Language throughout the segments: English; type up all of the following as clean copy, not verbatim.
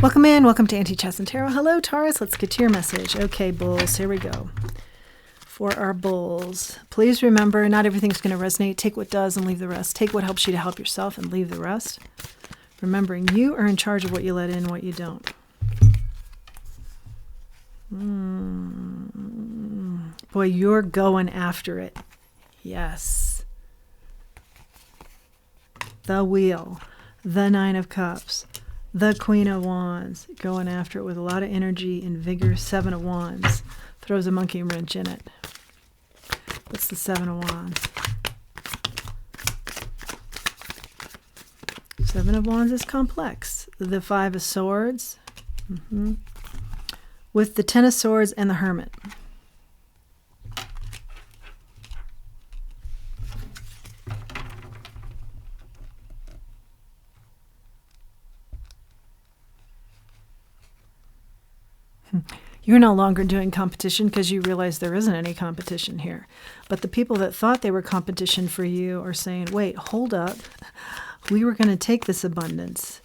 Welcome in. Welcome to Anti-Chess and Tarot. Hello, Taurus. Let's get to your message. Okay, bulls. Here we go. For our bulls, please remember, not everything's going to resonate. Take what does and leave the rest. Take what helps you to help yourself and leave the rest. Remembering you are in charge of what you let in and what you don't. Boy, you're going after it. Yes. The Wheel. The Nine of Cups. The Queen of Wands. Going after it with a lot of energy and vigor. Seven of Wands. Throws a monkey wrench in it. What's the Seven of Wands? Seven of Wands is complex. The Five of Swords. With the Ten of Swords and the Hermit. You're no longer doing competition because you realize there isn't any competition here. But the people that thought they were competition for you are saying, wait, hold up. We were going to take this abundance.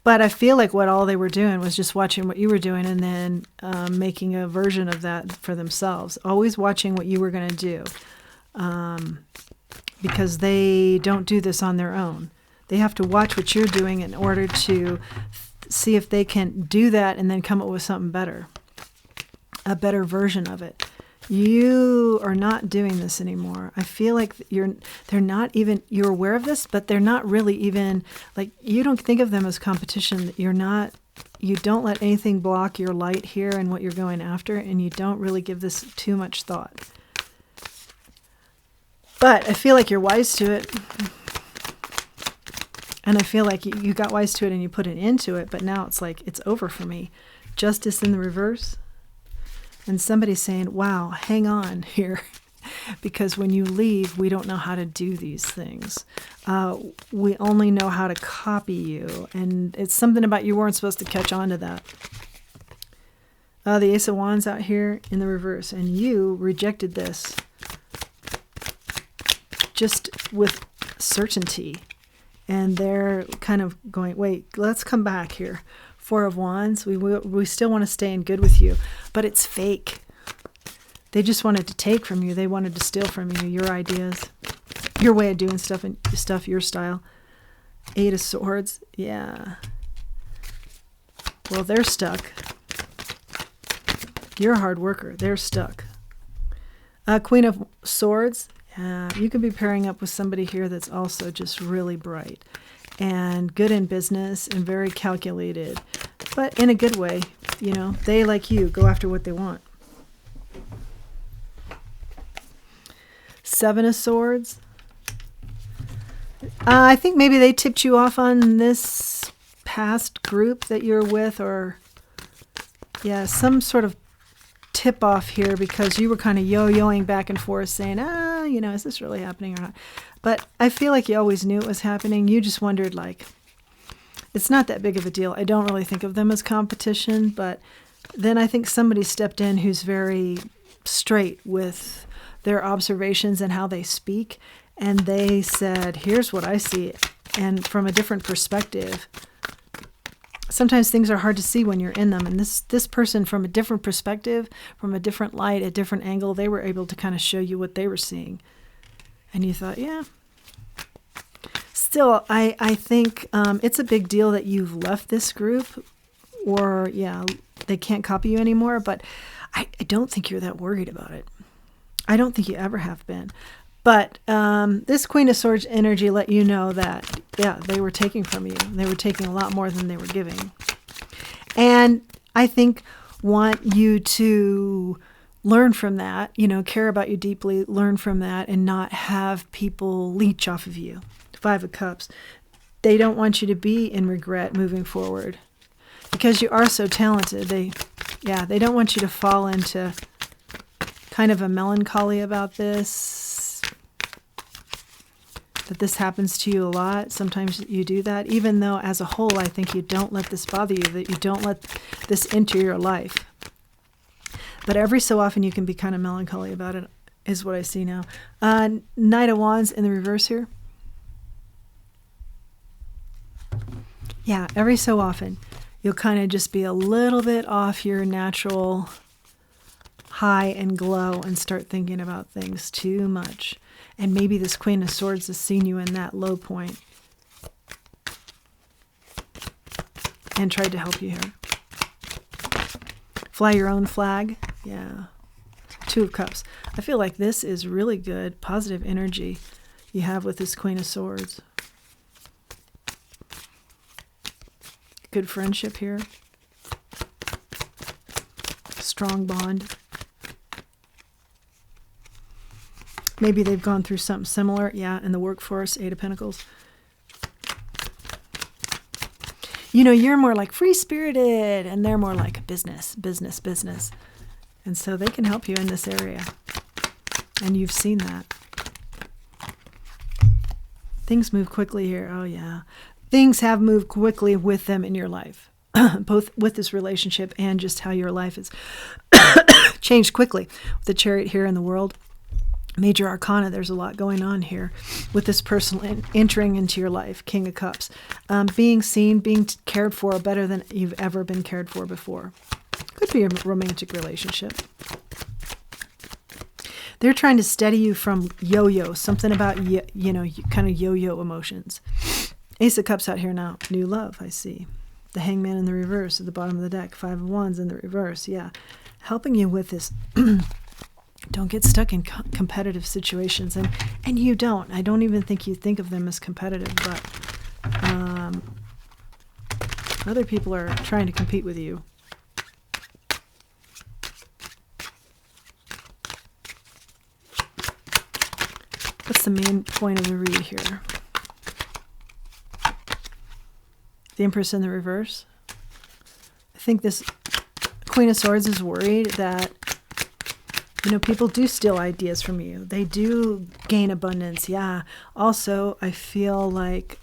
But I feel like what all they were doing was just watching what you were doing and then making a version of that for themselves. Always watching what you were going to do. Because they don't do this on their own. They have to watch what you're doing in order to see if they can do that and then come up with something better. A better version of it. You are not doing this anymore. I feel like you're aware of this, but they're not really even, like, you don't think of them as competition. You don't let anything block your light here and what you're going after, and you don't really give this too much thought. But I feel like you're wise to it. And I feel like you got wise to it and you put an end to it, but now it's like, it's over for me. Justice in the reverse. And somebody's saying, wow, hang on here. Because when you leave, we don't know how to do these things. We only know how to copy you. And it's something about you weren't supposed to catch on to that. The Ace of Wands out here in the reverse. And you rejected this. Just with certainty. And they're kind of going, wait, let's come back here. Four of Wands, we still want to stay in good with you, but it's fake. They just wanted to take from you. They wanted to steal from you your ideas, your way of doing stuff, and your style. Eight of Swords, yeah. Well, they're stuck. You're a hard worker. They're stuck. Queen of Swords. You could be pairing up with somebody here that's also just really bright and good in business and very calculated, but in a good way. You know, they, like you, go after what they want. Seven of Swords. I think maybe they tipped you off on this past group that you're with, or yeah, some sort of tip off here, because you were kind of yo-yoing back and forth saying, is this really happening or not? But I feel like you always knew it was happening. You just wondered, like, it's not that big of a deal. I don't really think of them as competition, but then I think somebody stepped in who's very straight with their observations and how they speak, and they said, here's what I see, and from a different perspective. Sometimes things are hard to see when you're in them. And this person, from a different perspective, from a different light, a different angle, they were able to kind of show you what they were seeing. And you thought, yeah. Still, I think it's a big deal that you've left this group, or, yeah, they can't copy you anymore. But I don't think you're that worried about it. I don't think you ever have been. But this Queen of Swords energy let you know that, yeah, they were taking from you. They were taking a lot more than they were giving. And I think want you to learn from that, care about you deeply, learn from that, and not have people leech off of you. Five of Cups. They don't want you to be in regret moving forward because you are so talented. They don't want you to fall into kind of a melancholy about this, that this happens to you a lot. Sometimes you do that, even though as a whole, I think you don't let this bother you, that you don't let this enter your life. But every so often you can be kind of melancholy about it, is what I see now. Knight of Wands in the reverse here. Yeah, every so often you'll kind of just be a little bit off your natural high and glow and start thinking about things too much. And maybe this Queen of Swords has seen you in that low point and tried to help you here. Fly your own flag. Yeah. Two of Cups. I feel like this is really good, positive energy you have with this Queen of Swords. Good friendship here. Strong bond. Maybe they've gone through something similar. Yeah, in the workforce, Eight of Pentacles. You know, you're more like free-spirited, and they're more like business. And so they can help you in this area. And you've seen that. Things move quickly here. Oh, yeah. Things have moved quickly with them in your life. Both with this relationship and just how your life has changed quickly. With the Chariot here in the World. Major Arcana, there's a lot going on here with this person entering into your life. King of Cups. Being seen, being cared for better than you've ever been cared for before. Could be a romantic relationship. They're trying to steady you from yo-yo. Something about, kind of yo-yo emotions. Ace of Cups out here now. New love, I see. The Hangman in the reverse at the bottom of the deck. Five of Wands in the reverse. Yeah. Helping you with this... Don't get stuck in competitive situations. And you don't. I don't even think you think of them as competitive, but other people are trying to compete with you. What's the main point of the read here? The Empress in the reverse. I think this Queen of Swords is worried that people do steal ideas from you. They do gain abundance, yeah. Also, I feel like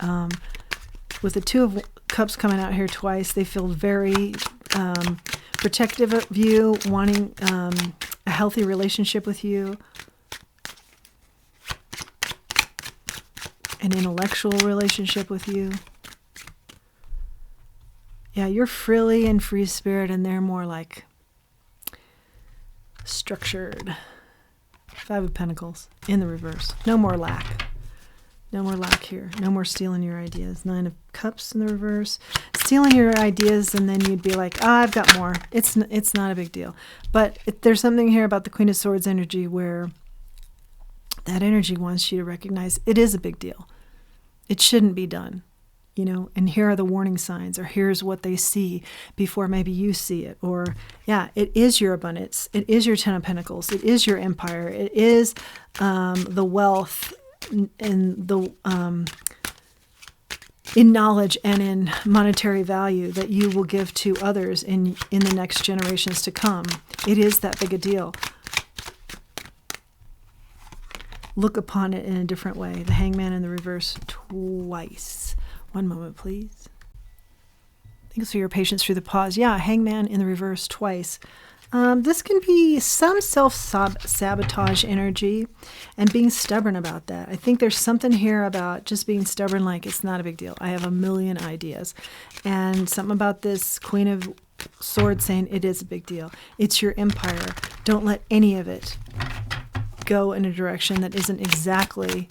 with the Two of Cups coming out here twice, they feel very protective of you, wanting a healthy relationship with you, an intellectual relationship with you. Yeah, you're frilly and free spirit, and they're more like structured. Five of Pentacles in the reverse. No more lack. No more lack here. No more stealing your ideas. Nine of Cups in the reverse. Stealing your ideas, and then you'd be like, I've got more. It's not a big deal. But there's something here about the Queen of Swords energy where that energy wants you to recognize it is a big deal. It shouldn't be done. And here are the warning signs, or here's what they see before maybe you see it. Or, yeah, it is your abundance. It is your Ten of Pentacles. It is your empire. It is the wealth and the in knowledge and in monetary value that you will give to others in the next generations to come. It is that big a deal. Look upon it in a different way. The Hangman in the reverse twice. One moment, please. Thanks for your patience through the pause. Yeah, Hangman in the reverse twice. This can be some self-sabotage energy and being stubborn about that. I think there's something here about just being stubborn, like it's not a big deal. I have a million ideas. And something about this Queen of Swords saying it is a big deal. It's your empire. Don't let any of it go in a direction that isn't exactly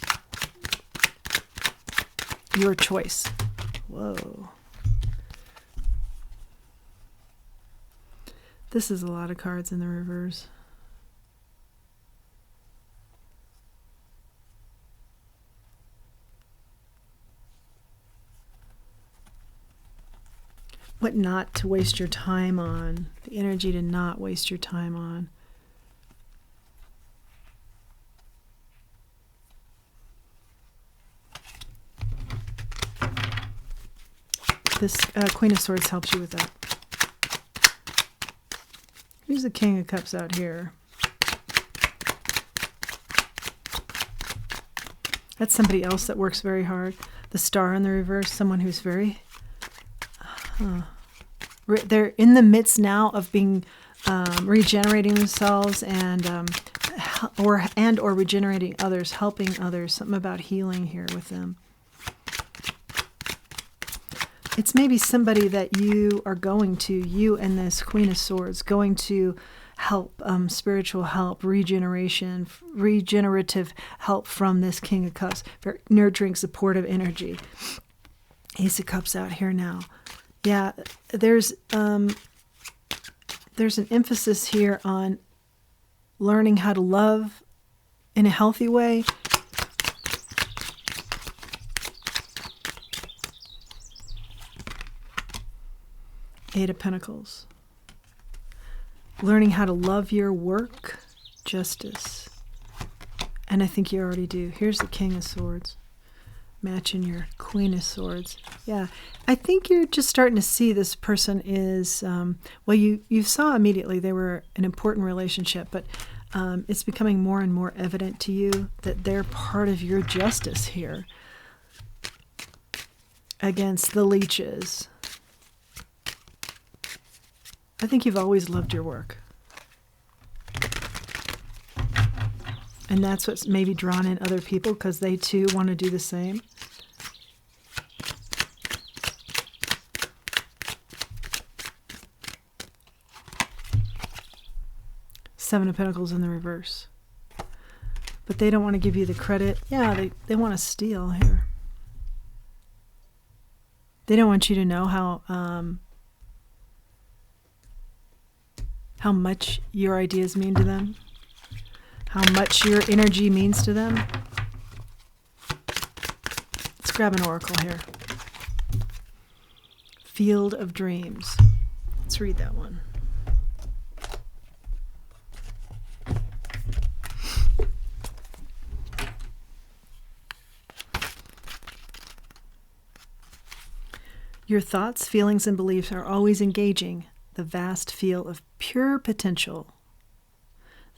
your choice. Whoa. This is a lot of cards in the reverse. What not to waste your time on. The energy to not waste your time on. This Queen of Swords helps you with that. Here's the King of Cups out here. That's somebody else that works very hard. The Star in the reverse, someone who's very... they're in the midst now of being regenerating themselves and or regenerating others, helping others. Something about healing here with them. It's maybe somebody that you are going to, you and this Queen of Swords, going to help, spiritual help, regeneration, regenerative help from this King of Cups, very nurturing, supportive energy. Ace of Cups out here now. Yeah, there's an emphasis here on learning how to love in a healthy way. Eight of Pentacles. Learning how to love your work, justice. And I think you already do. Here's the King of Swords. Matching your Queen of Swords. Yeah, I think you're just starting to see this person is, well, you saw immediately they were an important relationship, but it's becoming more and more evident to you that they're part of your justice here against the leeches. I think you've always loved your work. And that's what's maybe drawn in other people because they too want to do the same. Seven of Pentacles in the reverse. But they don't want to give you the credit. Yeah, they want to steal here. They don't want you to know how much your ideas mean to them, how much your energy means to them. Let's grab an oracle here. Field of Dreams. Let's read that one. Your thoughts, feelings, and beliefs are always engaging the vast field of pure potential.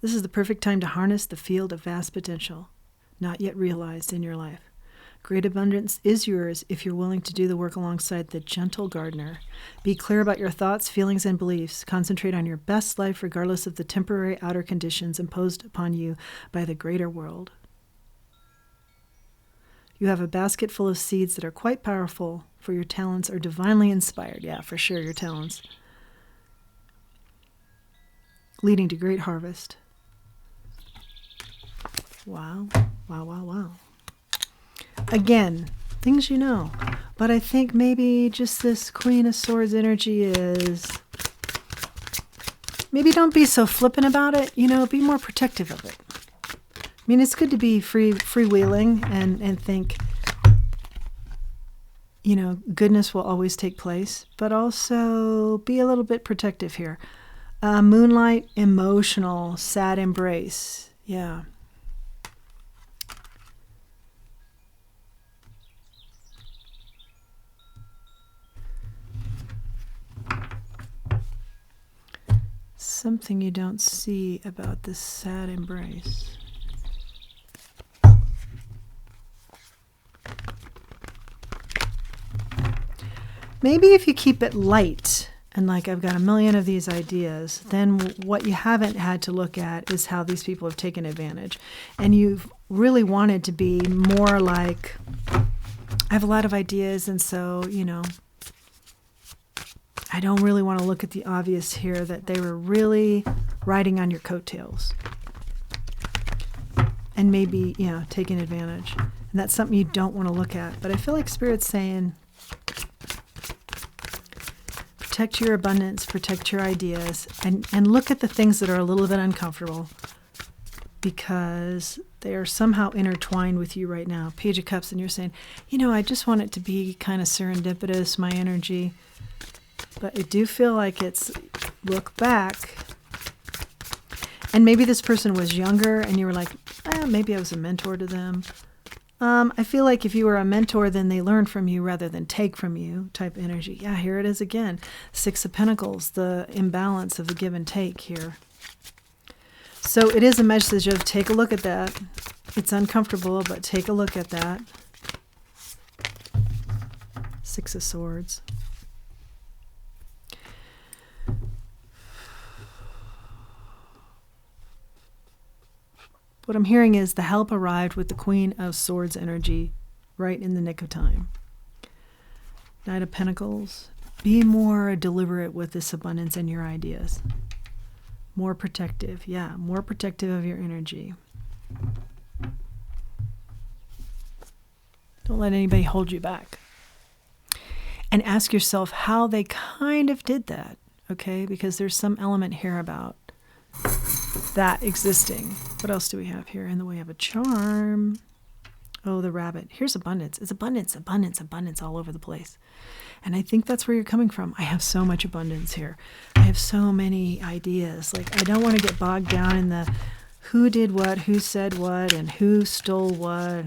This is the perfect time to harness the field of vast potential, not yet realized in your life. Great abundance is yours if you're willing to do the work alongside the gentle gardener. Be clear about your thoughts, feelings, and beliefs. Concentrate on your best life regardless of the temporary outer conditions imposed upon you by the greater world. You have a basket full of seeds that are quite powerful, for your talents are divinely inspired. Yeah, for sure, your talents. Leading to great harvest. Wow, wow, wow, wow. Again, things you know. But I think maybe just this Queen of Swords energy is... Maybe don't be so flippant about it. You know, be more protective of it. I mean, it's good to be freewheeling and think, you know, goodness will always take place. But also be a little bit protective here. Moonlight, emotional, sad embrace. Yeah. Something you don't see about this sad embrace. Maybe if you keep it light, and like I've got a million of these ideas, then what you haven't had to look at is how these people have taken advantage. And you've really wanted to be more like, I have a lot of ideas, and so, you know, I don't really want to look at the obvious here, that they were really riding on your coattails. And maybe, you know, taking advantage. And that's something you don't want to look at. But I feel like Spirit's saying, protect your abundance, protect your ideas, and look at the things that are a little bit uncomfortable because they are somehow intertwined with you right now. Page of Cups, and you're saying, you know, I just want it to be kind of serendipitous, my energy. But I do feel like it's, look back, and maybe this person was younger and you were like, maybe I was a mentor to them. I feel like if you were a mentor, then they learn from you rather than take from you type energy. Yeah, here it is again. Six of Pentacles, the imbalance of the give and take here. So it is a message of take a look at that. It's uncomfortable, but take a look at that. Six of Swords. What I'm hearing is the help arrived with the Queen of Swords energy right in the nick of time. Knight of Pentacles. Be more deliberate with this abundance and your ideas. More protective. Yeah, more protective of your energy. Don't let anybody hold you back. And ask yourself how they kind of did that, okay? Because there's some element here about that existing. What else do we have here in the way of a charm? Oh, the rabbit. Here's abundance. It's abundance, abundance, abundance all over the place. And I think that's where you're coming from. I have so much abundance here. I have so many ideas. Like, I don't want to get bogged down in the who did what, who said what, and who stole what.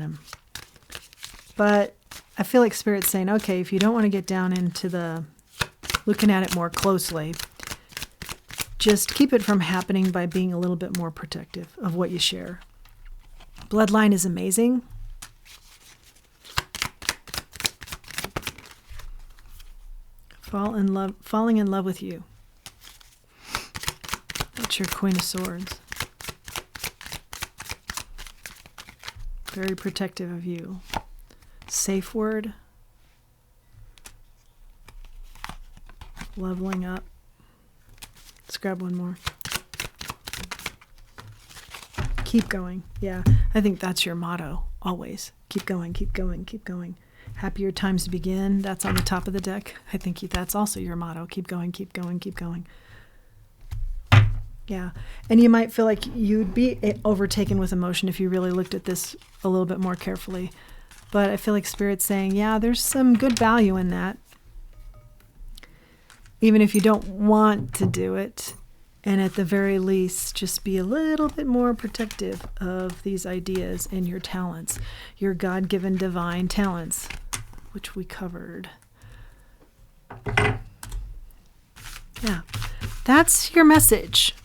But I feel like Spirit's saying, okay, if you don't want to get down into the looking at it more closely, just keep it from happening by being a little bit more protective of what you share. Bloodline is amazing. Falling in love with you. That's your Queen of Swords. Very protective of you. Safe word. Leveling up. Let's grab one more. Keep going. Yeah, I think that's your motto, always. Keep going, keep going, keep going. Happier times begin. That's on the top of the deck. I think that's also your motto. Keep going, keep going, keep going. Yeah, and you might feel like you'd be overtaken with emotion if you really looked at this a little bit more carefully. But I feel like Spirit's saying, yeah, there's some good value in that. Even if you don't want to do it. And at the very least, just be a little bit more protective of these ideas and your talents, your God-given divine talents, which we covered. Yeah, that's your message,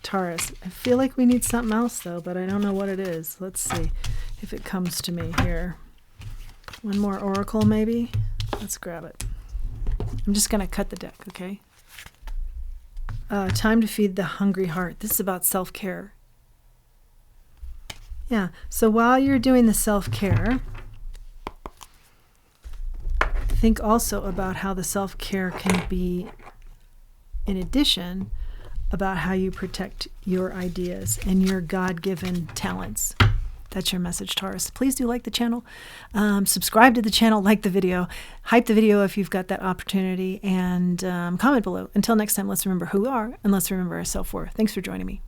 Taurus. I feel like we need something else, though, but I don't know what it is. Let's see if it comes to me here. One more oracle, maybe? Let's grab it. I'm just going to cut the deck, okay? Time to feed the hungry heart. This is about self-care. Yeah, so while you're doing the self-care, think also about how the self-care can be, in addition, about how you protect your ideas and your God-given talents. That's your message, Taurus. Please do like the channel, subscribe to the channel, like the video, hype the video if you've got that opportunity, and comment below. Until next time, let's remember who we are, and let's remember our self-worth. Thanks for joining me.